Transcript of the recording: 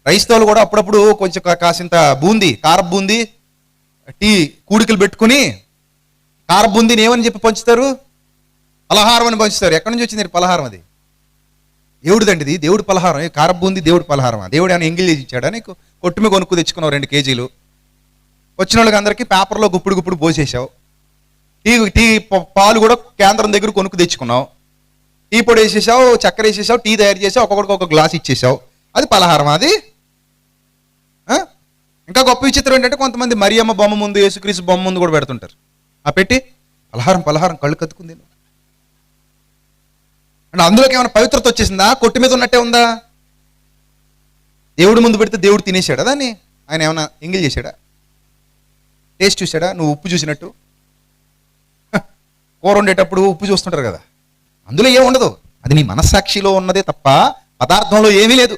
క్రైస్తవులు కూడా అప్పుడప్పుడు కొంచెం కాసింత బూందీ, కార బూందీ, టీ కూడికలు పెట్టుకుని కార బూందీని ఏమని చెప్పి పంచుతారు? పలహారం అని పంచుతారు. ఎక్కడి నుంచి వచ్చింది పలహారం? అది దేవుడిదండి, ఇది దేవుడి పలహారం. కార బూందీ దేవుడి పలహారం. దేవుడు ఏమైనా ఎంగిల్ చేసి ఇచ్చాడా నీకు? కొట్టు మీద కొనుక్కు తెచ్చుకున్నావు 2 కేజీలు. వచ్చిన వాళ్ళకి అందరికీ పేపర్లో గుప్పుడు పోసేసావు. టీ పాలు కూడా కేంద్రం దగ్గర కొనుక్కు తెచ్చుకున్నావు. టీ పొడి వేసేసావు, చక్కెర వేసేసావు, టీ తయారు చేసావు, ఒక్కొక్కడికి ఒక గ్లాస్ ఇచ్చేసావు. అది పలహారం. అది ఇంకా గొప్ప విచిత్రం ఏంటంటే కొంతమంది మరియమ్మ బొమ్మ ముందు, యేసుక్రీస్తు బొమ్మ ముందు కూడా పెడుతుంటారు. ఆ పెట్టి పలహారం కళ్ళు కత్తుకుంది అంటే అందులోకి ఏమైనా పవిత్రత వచ్చేసిందా? కొట్టు మీద ఉన్నట్టే ఉందా? దేవుడి ముందు పెడితే దేవుడు తినేసాడా దాన్ని? ఆయన ఏమైనా ఎంగిల్ చేశాడా? టేస్ట్ చూసాడా? నువ్వు ఉప్పు చూసినట్టు కూర వండేటప్పుడు ఉప్పు చూస్తుంటారు కదా, అందులో ఏముండదు. అది నీ మనస్సాక్షిలో ఉన్నదే తప్ప పదార్థంలో ఏమీ లేదు.